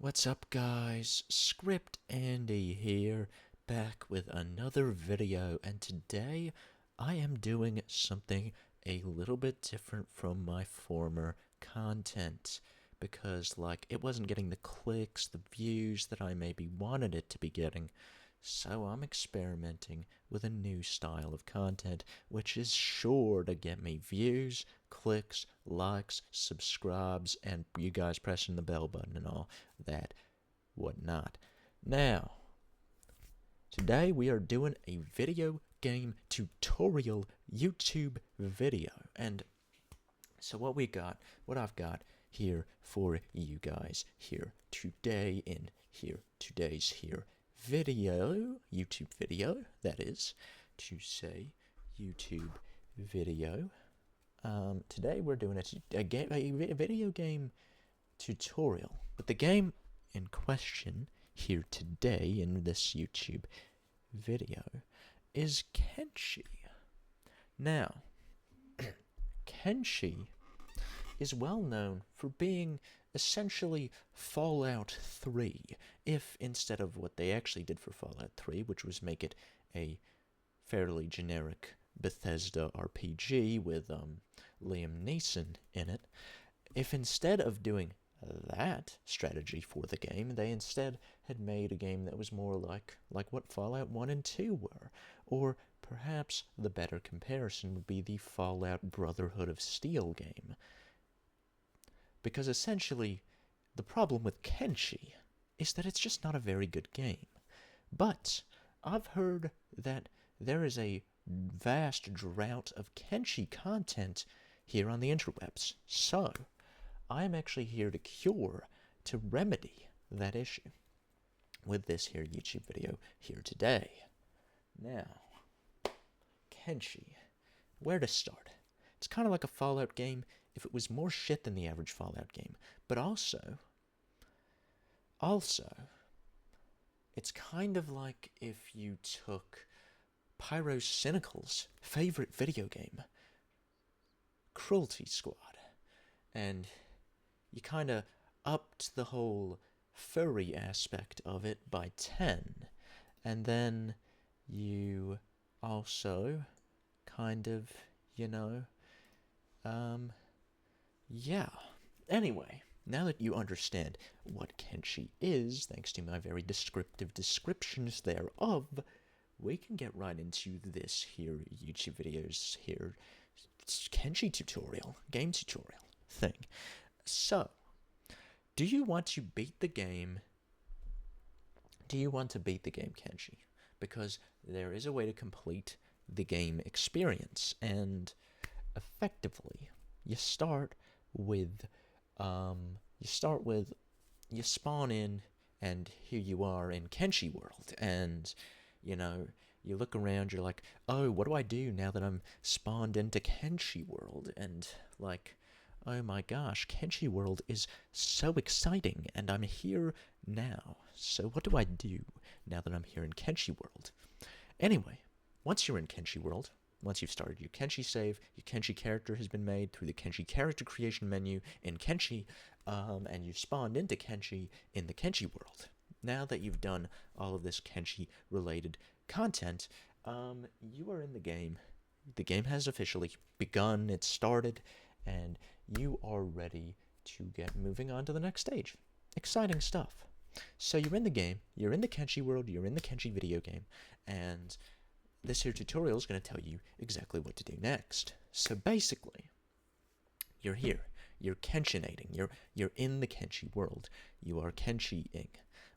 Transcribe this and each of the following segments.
What's up, guys? Script Andy here, back with another video, and today I am doing something a little bit different from my former content because, it wasn't getting the clicks, the views that I maybe wanted it to be getting. So I'm experimenting with a new style of content, which is sure to get me views, clicks, likes, subscribes, and you guys pressing the bell button and all that whatnot. Now, today we are doing a video game tutorial YouTube video, and so what I've got here for you guys here today in today's video, YouTube video, that is to say, YouTube video. Today we're doing a video game tutorial, but the game in question here today in this YouTube video is Kenshi. Now, Kenshi is well known for being essentially Fallout 3, if instead of what they actually did for Fallout 3, which was make it a fairly generic Bethesda RPG with Liam Neeson in it, if instead of doing that strategy for the game, they instead had made a game that was more like what Fallout 1 and 2 were, or perhaps the better comparison would be the Fallout Brotherhood of Steel game. Because essentially, the problem with Kenshi is that it's just not a very good game. But I've heard that there is a vast drought of Kenshi content here on the interwebs, so I'm actually here to remedy that issue with this here YouTube video here today. Now, Kenshi, where to start? It's kind of like a Fallout game if it was more shit than the average Fallout game, but also, it's kind of like if you took Pyrocynical's favorite video game, Cruelty Squad, and you kind of upped the whole furry aspect of it by 10, and then you also kind of, yeah. Anyway, now that you understand what Kenshi is, thanks to my very descriptive descriptions thereof, we can get right into this here YouTube videos here Kenshi tutorial, game tutorial thing. So, do you want to beat the game? Do you want to beat the game Kenshi? Because there is a way to complete the game experience, and effectively, you spawn in, and here you are in Kenshi world, and you look around, you're like, oh, what do I do now that I'm spawned into Kenshi world? And oh my gosh, Kenshi world is so exciting, and I'm here now. So what do I do now that I'm here in Kenshi world? Anyway, once you're in Kenshi world, once you've started your Kenshi save, your Kenshi character has been made through the Kenshi character creation menu in Kenshi, and you've spawned into Kenshi in the Kenshi world. Now that you've done all of this Kenshi-related content, you are in the game. The game has officially begun, it's started, and you are ready to get moving on to the next stage. Exciting stuff. So you're in the game, you're in the Kenshi world, you're in the Kenshi video game, and this here tutorial is going to tell you exactly what to do next. So basically, you're here, you're Kenshinating, you're in the Kenshi world, you are Kenshi-ing,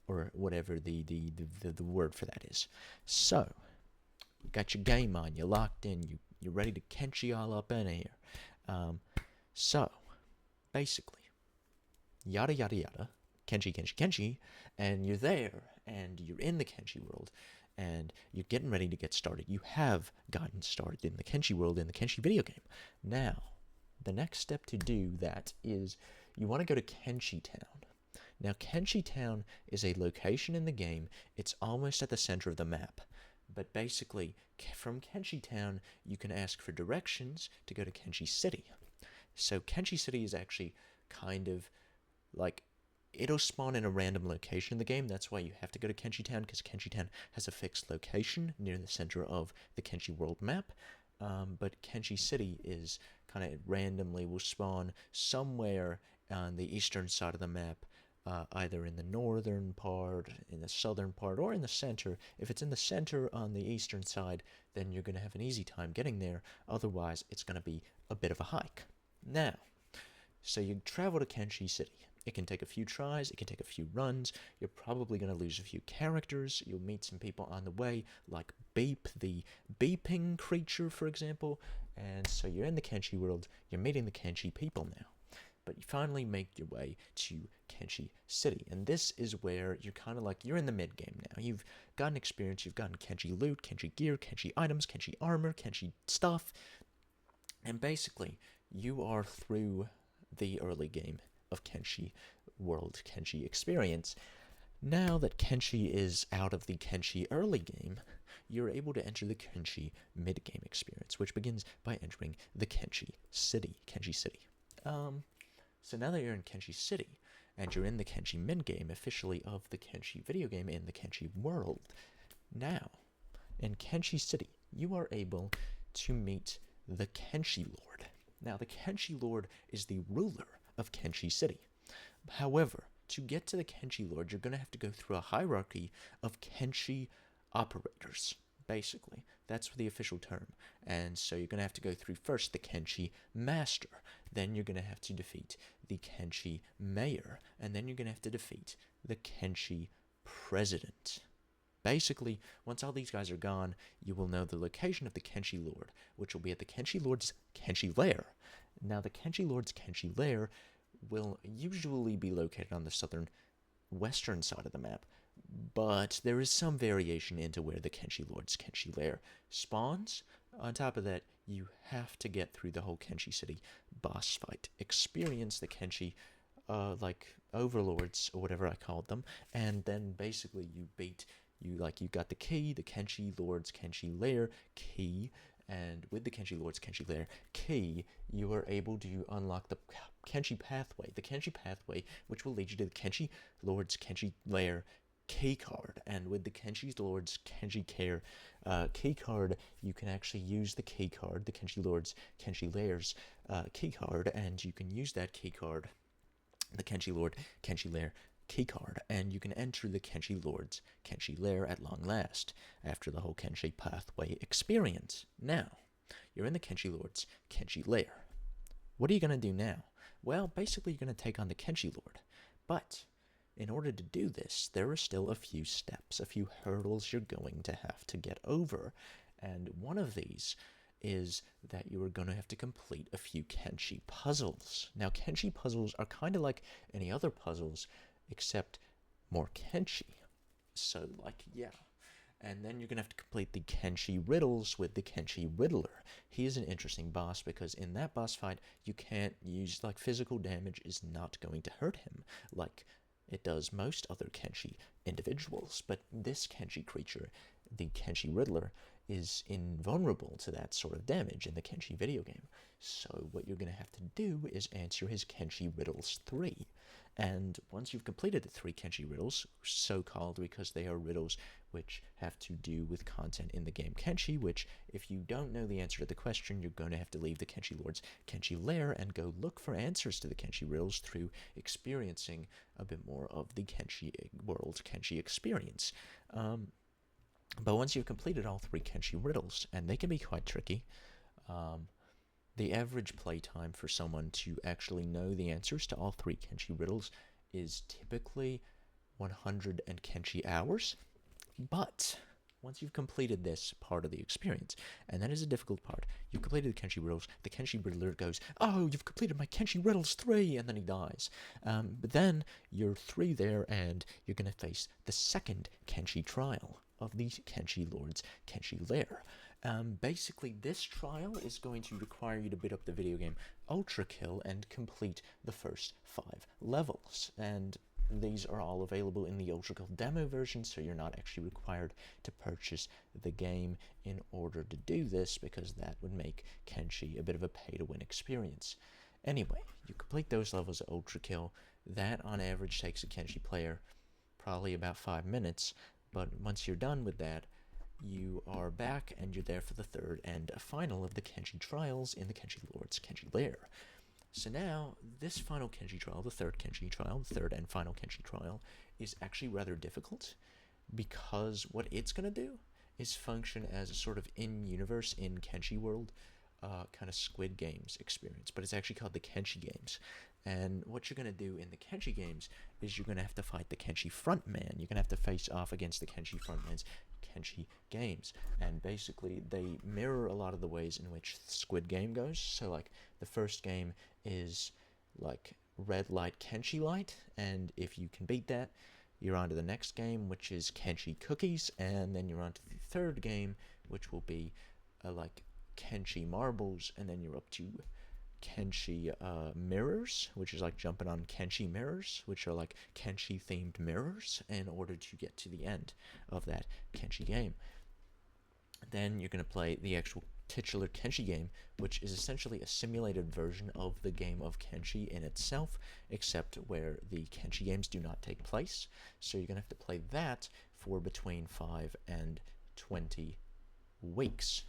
or whatever the word for that is. So, you got your game on, you're locked in, you're ready to Kenshi all up in here. So, basically, yada yada yada, Kenshi, Kenshi, Kenshi, and you're there, and you're in the Kenshi world, and you're getting ready to get started. You have gotten started in the Kenshi world, in the Kenshi video game. Now, the next step to do that is you want to go to Kenshi Town. Now, Kenshi Town is a location in the game. It's almost at the center of the map. But basically, from Kenshi Town, you can ask for directions to go to Kenshi City. So Kenshi City is actually kind of like it'll spawn in a random location in the game. That's why you have to go to Kenshi Town, because Kenshi Town has a fixed location near the center of the Kenshi world map. But Kenshi City is kind of randomly will spawn somewhere on the eastern side of the map, either in the northern part, in the southern part, or in the center. If it's in the center on the eastern side, then you're going to have an easy time getting there. Otherwise, it's going to be a bit of a hike. Now, so you travel to Kenshi City. It can take a few tries, it can take a few runs. You're probably going to lose a few characters. You'll meet some people on the way, like Beep, the beeping creature, for example. And so you're in the Kenshi world, you're meeting the Kenshi people now. But you finally make your way to Kenshi City. And this is where you're kind of like, you're in the mid-game now. You've gotten experience, you've gotten Kenshi loot, Kenshi gear, Kenshi items, Kenshi armor, Kenshi stuff. And basically, you are through the early game of Kenshi world, Kenshi experience. Now that Kenshi is out of the Kenshi early game, you're able to enter the Kenshi mid-game experience, which begins by entering the Kenshi City. So now that you're in Kenshi City, and you're in the Kenshi mid-game officially of the Kenshi video game in the Kenshi world, now, in Kenshi City, you are able to meet the Kenshi Lord. Now, the Kenshi Lord is the ruler of Kenshi City. However, to get to the Kenshi Lord, you're going to have to go through a hierarchy of Kenshi operators, basically. That's the official term. And so you're going to have to go through first the Kenshi Master, then you're going to have to defeat the Kenshi Mayor, and then you're going to have to defeat the Kenshi President. Basically, once all these guys are gone, you will know the location of the Kenshi Lord, which will be at the Kenshi Lord's Kenshi Lair. Now, the Kenshi Lord's Kenshi Lair will usually be located on the southern western side of the map, but there is some variation into where the Kenshi Lord's Kenshi Lair spawns. On top of that, you have to get through the whole Kenshi City boss fight, experience the Kenshi like overlords or whatever I called them, and then basically you got the key, the Kenshi Lord's Kenshi Lair key, and with the Kenshi Lord's Kenshi Lair key, you are able to unlock the Kenshi pathway, which will lead you to the Kenshi Lord's Kenshi Lair key card. And with the Kenshi Lord's Kenshi key card, you can actually use the key card, the Kenshi Lord's Kenshi Lair's key card, and you can use that key card, the Kenshi Lord Kenshi Lair keycard, and you can enter the Kenshi Lord's Kenshi Lair at long last, after the whole Kenshi pathway experience. Now, you're in the Kenshi Lord's Kenshi Lair. What are you going to do now? Well, basically you're going to take on the Kenshi Lord, but in order to do this, there are still a few steps, a few hurdles you're going to have to get over, and one of these is that you are going to have to complete a few Kenshi puzzles. Now, Kenshi puzzles are kind of like any other puzzles, except more Kenshi. So, and then you're going to have to complete the Kenshi riddles with the Kenshi Riddler. He is an interesting boss because in that boss fight, you can't use, physical damage is not going to hurt him, like it does most other Kenshi individuals. But this Kenshi creature, the Kenshi Riddler, is invulnerable to that sort of damage in the Kenshi video game. So what you're going to have to do is answer his Kenshi Riddles 3. And once you've completed the 3 Kenshi Riddles, so-called because they are riddles which have to do with content in the game Kenshi, which, if you don't know the answer to the question, you're going to have to leave the Kenshi Lord's Kenshi Lair and go look for answers to the Kenshi Riddles through experiencing a bit more of the Kenshi world Kenshi experience. But once you've completed all 3 Kenshi Riddles, and they can be quite tricky, the average playtime for someone to actually know the answers to all 3 Kenshi Riddles is typically 100 Kenshi hours. But once you've completed this part of the experience, and that is a difficult part, you've completed the Kenshi Riddles, the Kenshi Riddler goes, "Oh, you've completed my Kenshi Riddles 3," and then he dies. But then you're through there, and you're going to face the second Kenshi trial of the Kenshi Lord's Kenshi Lair. Basically, this trial is going to require you to beat up the video game Ultra Kill and complete the first 5 levels. And these are all available in the Ultra Kill demo version, so you're not actually required to purchase the game in order to do this, because that would make Kenshi a bit of a pay-to-win experience. Anyway, you complete those levels of Ultra Kill, That on average takes a Kenshi player probably about 5 minutes, but once you're done with that, you are back and you're there for the third and final of the Kenshi trials in the Kenshi Lord's Kenshi Lair. So now, this final Kenshi trial, the third Kenshi trial, the third and final Kenshi trial, is actually rather difficult because what it's going to do is function as a sort of in-universe, in Kenshi world, kind of Squid Games experience, but it's actually called the Kenshi Games. And what you're going to do in the Kenshi Games is you're going to have to fight the Kenshi frontman. You're going to have to face off against the Kenshi frontman's Kenshi Games. And basically, they mirror a lot of the ways in which Squid Game goes. So, like, the first game is, like, red light, Kenshi light. And if you can beat that, you're on to the next game, which is Kenshi Cookies. And then you're on to the third game, which will be, like, Kenshi Marbles. And then you're up to Kenshi mirrors, which is like jumping on Kenshi mirrors, which are like Kenshi themed mirrors, in order to get to the end of that Kenshi game. Then you're going to play the actual titular Kenshi game, which is essentially a simulated version of the game of Kenshi in itself, except where the Kenshi games do not take place. So you're going to have to play that for between 5 and 20 weeks.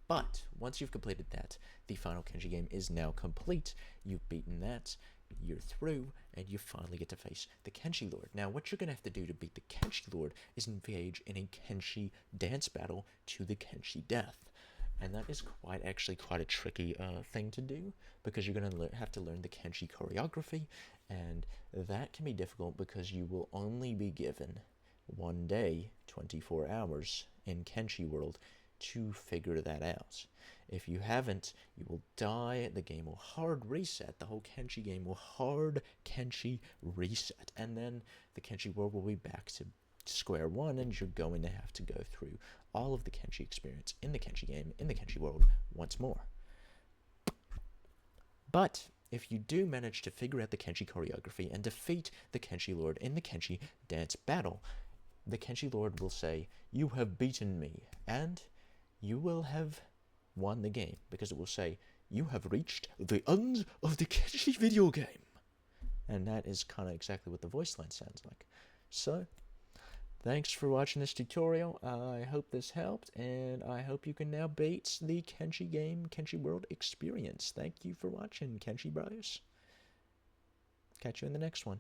But once you've completed that, the final Kenshi game is now complete. You've beaten that, you're through, and you finally get to face the Kenshi Lord. Now, what you're going to have to do to beat the Kenshi Lord is engage in a Kenshi dance battle to the Kenshi death. And that is quite a tricky thing to do, because you're going to have to learn the Kenshi choreography, and that can be difficult because you will only be given one day, 24 hours in Kenshi world, to figure that out. If you haven't, you will die. The game will hard reset. The whole Kenshi game will hard Kenshi reset. And then the Kenshi world will be back to square one, and you're going to have to go through all of the Kenshi experience in the Kenshi game, in the Kenshi world, once more. But if you do manage to figure out the Kenshi choreography and defeat the Kenshi Lord in the Kenshi dance battle, the Kenshi Lord will say, "You have beaten me," and you will have won the game, because it will say, "You have reached the end of the Kenshi video game." And that is kind of exactly what the voice line sounds like. So, thanks for watching this tutorial. I hope this helped, and I hope you can now beat the Kenshi game, Kenshi World experience. Thank you for watching, Kenshi Bros. Catch you in the next one.